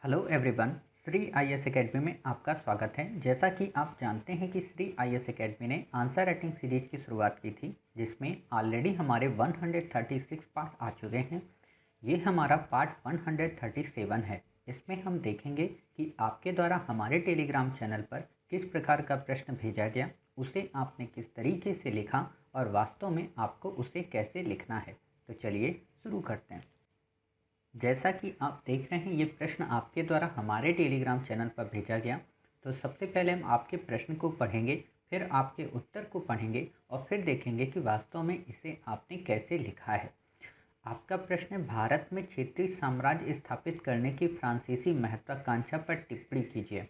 Hello everyone. Shri IAS academy में आपका स्वागत है। जैसा कि आप जानते हैं कि श्री आईएएस एकेडमी ने आंसर राइटिंग सीरीज की शुरुआत की थी, जिसमें ऑलरेडी हमारे 136 पार्ट आ चुके हैं। ये हमारा पार्ट 137 है। इसमें हम देखेंगे कि आपके द्वारा हमारे टेलीग्राम चैनल पर किस प्रकार का प्रश्न भेजा गया, उसे आपने किस तरीके से लिखा और वास्तव में आपको उसे कैसे लिखना है। तो चलिए शुरू करते हैं। जैसा कि आप देख रहे हैं, ये प्रश्न आपके द्वारा हमारे टेलीग्राम चैनल पर भेजा गया। तो सबसे पहले हम आपके प्रश्न को पढ़ेंगे, फिर आपके उत्तर को पढ़ेंगे और फिर देखेंगे कि वास्तव में इसे आपने कैसे लिखा है। आपका प्रश्न है, भारत में क्षेत्रीय साम्राज्य स्थापित करने की फ्रांसीसी महत्वाकांक्षा पर टिप्पणी कीजिए।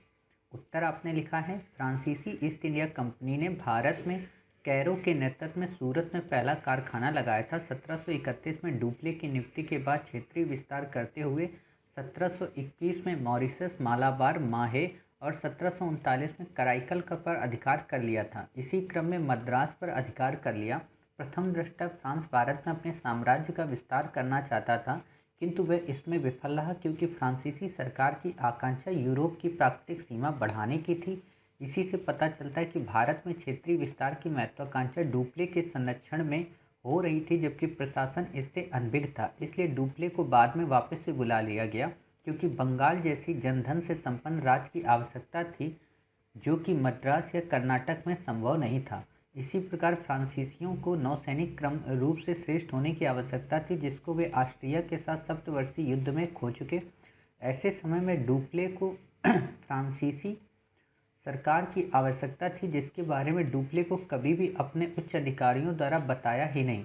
उत्तर आपने लिखा है, फ्रांसीसी ईस्ट इंडिया कंपनी ने भारत में कैरो के नेतृत्व में सूरत में पहला कारखाना लगाया था। 1731 में डुप्ले की नियुक्ति के बाद क्षेत्रीय विस्तार करते हुए 1721 में मॉरिशस, मालाबार, माहे और 1739 में कराईकल पर अधिकार कर लिया था। इसी क्रम में मद्रास पर अधिकार कर लिया। प्रथम दृष्टया फ्रांस भारत में अपने साम्राज्य का विस्तार करना चाहता था, किंतु वह इसमें विफल रहा, क्योंकि फ्रांसीसी सरकार की आकांक्षा यूरोप की प्राकृतिक सीमा बढ़ाने की थी। इसी से पता चलता है कि भारत में क्षेत्रीय विस्तार की महत्वाकांक्षा डुप्ले के संरक्षण में हो रही थी, जबकि प्रशासन इससे अनभिज्ञ था। इसलिए डुप्ले को बाद में वापस से बुला लिया गया, क्योंकि बंगाल जैसी जनधन से संपन्न राज्य की आवश्यकता थी, जो कि मद्रास या कर्नाटक में संभव नहीं था। इसी प्रकार फ्रांसीसियों को नौसैनिक क्रम रूप से श्रेष्ठ होने की आवश्यकता थी, जिसको वे ऑस्ट्रिया के साथ सप्तवर्षीय युद्ध में खो चुके। ऐसे समय में डुप्ले को फ्रांसीसी सरकार की आवश्यकता थी, जिसके बारे में डुप्ले को कभी भी अपने उच्च अधिकारियों द्वारा बताया ही नहीं।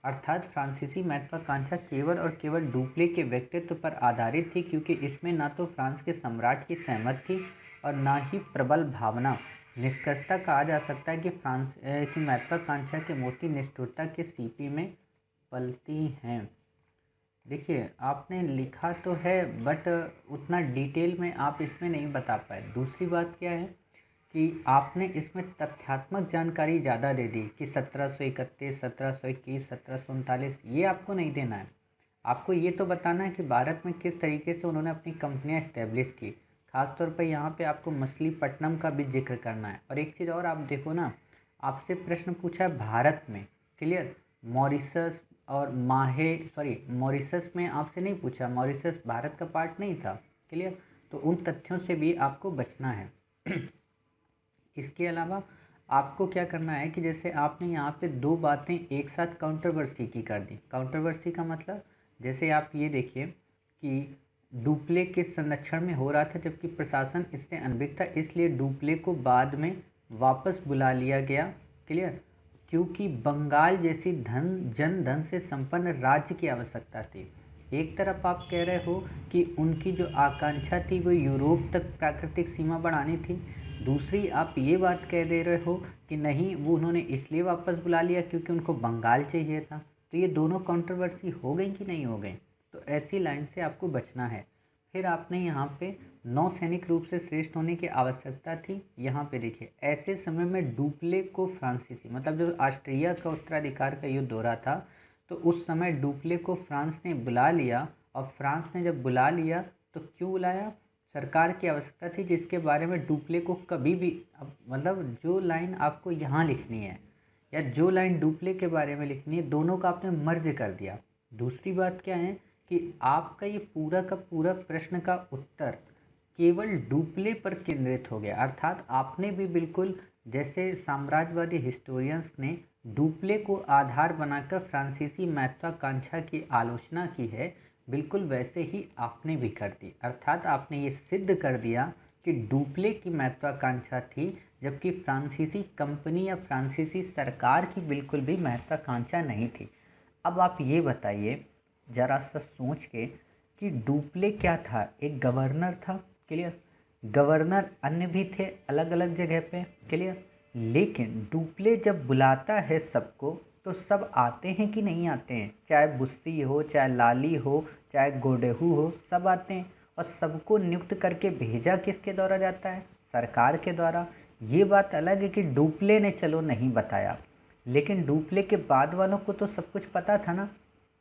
अर्थात फ्रांसीसी महत्वाकांक्षा केवल और केवल डुप्ले के व्यक्तित्व पर आधारित थी, क्योंकि इसमें न तो फ्रांस के सम्राट की सहमत थी और न ही प्रबल भावना। निष्कर्षतः कहा जा सकता है कि फ्रांस की महत्वाकांक्षा के मोती निष्ठुरता के सीपी में पलती हैं। देखिए, आपने लिखा तो है, बट उतना डिटेल में आप इसमें नहीं बता पाए। दूसरी बात क्या है कि आपने इसमें तथ्यात्मक जानकारी ज़्यादा दे दी कि 1731, 1721, 1739, ये आपको नहीं देना है। आपको ये तो बताना है कि भारत में किस तरीके से उन्होंने अपनी कंपनियां इस्टेब्लिश की। खासतौर पर यहाँ पे आपको मछलीपट्टनम का भी जिक्र करना है। और एक चीज़ और आप देखो ना, आपसे प्रश्न पूछा है भारत में, क्लियर, मॉरिशस और मॉरिशस में आपसे नहीं पूछा, मॉरिशस भारत का पार्ट नहीं था, क्लियर। तो उन तथ्यों से भी आपको बचना है। इसके अलावा आपको क्या करना है कि जैसे आपने यहाँ पे दो बातें एक साथ काउंट्रोवर्सी की कर दी। काउंट्रोवर्सी का मतलब, जैसे आप ये देखिए कि डुप्ले के संरक्षण में हो रहा था, जबकि प्रशासन इससे अनभिज्ञ था, इसलिए डुप्ले को बाद में वापस बुला लिया गया, क्लियर, क्योंकि बंगाल जैसी जनधन से संपन्न राज्य की आवश्यकता थी। एक तरफ आप कह रहे हो कि उनकी जो आकांक्षा थी वो यूरोप तक प्राकृतिक सीमा बढ़ानी थी, दूसरी आप ये बात कह दे रहे हो कि नहीं, वो उन्होंने इसलिए वापस बुला लिया क्योंकि उनको बंगाल चाहिए था। तो ये दोनों कंट्रोवर्सी हो गई कि नहीं हो गई? तो ऐसी लाइन से आपको बचना है। फिर आपने यहाँ पे नौसैनिक रूप से श्रेष्ठ होने की आवश्यकता थी। यहाँ पे देखिए, ऐसे समय में डुप्ले को फ्रांसीसी, मतलब जो ऑस्ट्रिया का उत्तराधिकार का युद्ध हो रहा था, तो उस समय डुप्ले को फ्रांस ने बुला लिया। और फ्रांस ने जब बुला लिया तो क्यों बुलाया? सरकार की आवश्यकता थी, जिसके बारे में डुप्ले को कभी भी, मतलब जो लाइन आपको यहाँ लिखनी है या जो लाइन डुप्ले के बारे में लिखनी है, दोनों का आपने मर्ज कर दिया। दूसरी बात क्या है कि आपका ये पूरा का पूरा प्रश्न का उत्तर केवल डुप्ले पर केंद्रित हो गया। अर्थात आपने भी बिल्कुल जैसे साम्राज्यवादी हिस्टोरियंस ने डुप्ले को आधार बनाकर फ्रांसीसी महत्वाकांक्षा की आलोचना की है, बिल्कुल वैसे ही आपने भी कर दी। अर्थात आपने ये सिद्ध कर दिया कि डुप्ले की महत्वाकांक्षा थी, जबकि फ्रांसीसी कंपनी या फ्रांसीसी सरकार की बिल्कुल भी महत्वाकांक्षा नहीं थी। अब आप ये बताइए जरा सा सोच के कि डुप्ले क्या था? एक गवर्नर था, क्लियर। गवर्नर अन्य भी थे अलग अलग जगह पे, क्लियर। लेकिन डुप्ले जब बुलाता है सबको, तो सब आते हैं कि नहीं आते हैं? चाहे बुस्सी हो, चाहे लाली हो, चाहे गोडेहू हो, सब आते हैं। और सबको नियुक्त करके भेजा किसके द्वारा जाता है? सरकार के द्वारा। ये बात अलग है कि डुप्ले ने चलो नहीं बताया, लेकिन डुप्ले के बाद वालों को तो सब कुछ पता था ना।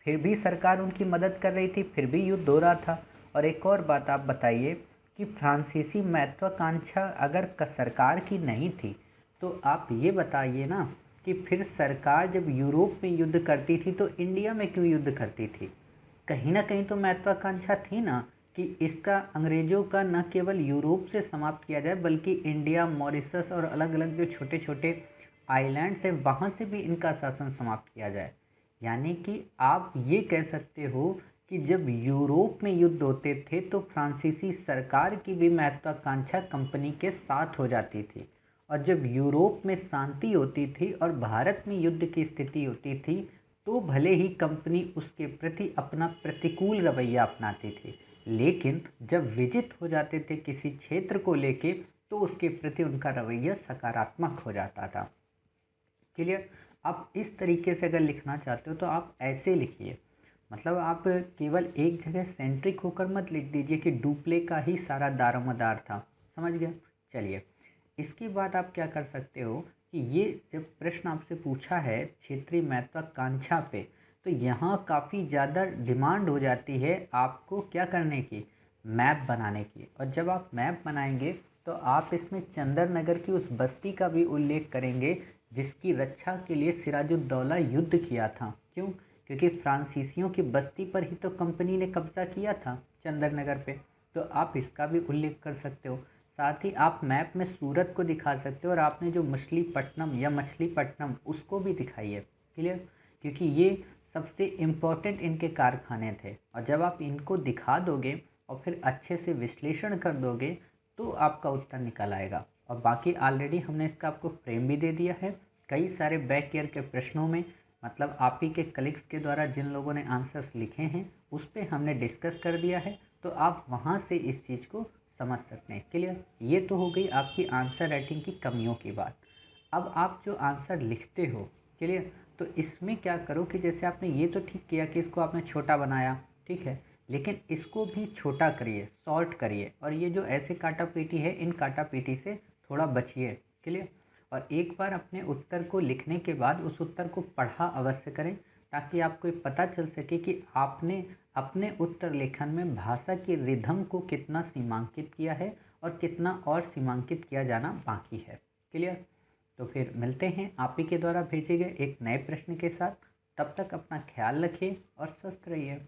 फिर भी सरकार उनकी मदद कर रही थी, फिर भी युद्ध हो रहा था। और एक और बात आप बताइए कि फ्रांसीसी महत्वाकांक्षा अगर सरकार की नहीं थी तो आप ये बताइए ना कि फिर सरकार जब यूरोप में युद्ध करती थी तो इंडिया में क्यों युद्ध करती थी। कहीं ना कहीं तो महत्वाकांक्षा थी ना कि इसका अंग्रेज़ों का न केवल यूरोप से समाप्त किया जाए बल्कि इंडिया, मॉरिशस और अलग अलग जो छोटे छोटे आइलैंड्स हैं वहाँ से भी इनका शासन समाप्त किया जाए। यानी कि आप ये कह सकते हो कि जब यूरोप में युद्ध होते थे तो फ्रांसीसी सरकार की भी महत्वाकांक्षा कंपनी के साथ हो जाती थी, और जब यूरोप में शांति होती थी और भारत में युद्ध की स्थिति होती थी तो भले ही कंपनी उसके प्रति अपना प्रतिकूल रवैया अपनाती थी, लेकिन जब विजित हो जाते थे किसी क्षेत्र को लेके तो उसके प्रति उनका रवैया सकारात्मक हो जाता था। क्लियर। आप इस तरीके से अगर लिखना चाहते हो तो आप ऐसे लिखिए, मतलब आप केवल एक जगह सेंट्रिक होकर मत लिख दीजिए कि डुप्ले का ही सारा दारोमदार था। समझ गया। चलिए, इसके बाद आप क्या कर सकते हो कि ये जब प्रश्न आपसे पूछा है क्षेत्रीय महत्वाकांक्षा पे तो यहाँ काफ़ी ज़्यादा डिमांड हो जाती है आपको क्या करने की, मैप बनाने की। और जब आप मैप बनाएंगे तो आप इसमें चंदर नगर की उस बस्ती का भी उल्लेख करेंगे जिसकी रक्षा के लिए सिराजुद्दौला युद्ध किया था। क्यों? क्योंकि फ्रांसीसियों की बस्ती पर ही तो कंपनी ने कब्जा किया था, चंदर नगर पे। तो आप इसका भी उल्लेख कर सकते हो। साथ ही आप मैप में सूरत को दिखा सकते हो और आपने जो मछलीपट्टनम या मछलीपट्टनम उसको भी दिखाइए। क्लियर। क्योंकि ये सबसे इम्पोर्टेंट इनके कारखाने थे, और जब आप इनको दिखा दोगे और फिर अच्छे से विश्लेषण कर दोगे तो आपका उत्तर निकल आएगा। और बाकी ऑलरेडी हमने इसका आपको फ्रेम भी दे दिया है कई सारे बैक ईयर के प्रश्नों में, मतलब आप ही के कलीग्स के द्वारा जिन लोगों ने आंसर्स लिखे हैं उस पर हमने डिस्कस कर दिया है, तो आप वहाँ से इस चीज़ को समझ सकते हैं। क्लियर। ये तो हो गई आपकी आंसर राइटिंग की कमियों की बात। अब आप जो आंसर लिखते हो, क्लियर, तो इसमें क्या करो कि जैसे आपने ये तो ठीक किया कि इसको आपने छोटा बनाया, ठीक है, लेकिन इसको भी छोटा करिए, सॉर्ट करिए, और ये जो ऐसे काटा पीटी है इन काटा पीटी से थोड़ा बचिए। क्लियर। और एक बार अपने उत्तर को लिखने के बाद उस उत्तर को पढ़ा अवश्य करें ताकि आपको ये पता चल सके कि आपने अपने उत्तर लेखन में भाषा की रिधम को कितना सीमांकित किया है और कितना और सीमांकित किया जाना बाकी है। क्लियर। तो फिर मिलते हैं आप ही के द्वारा भेजे गए एक नए प्रश्न के साथ। तब तक अपना ख्याल रखिए और स्वस्थ रहिए।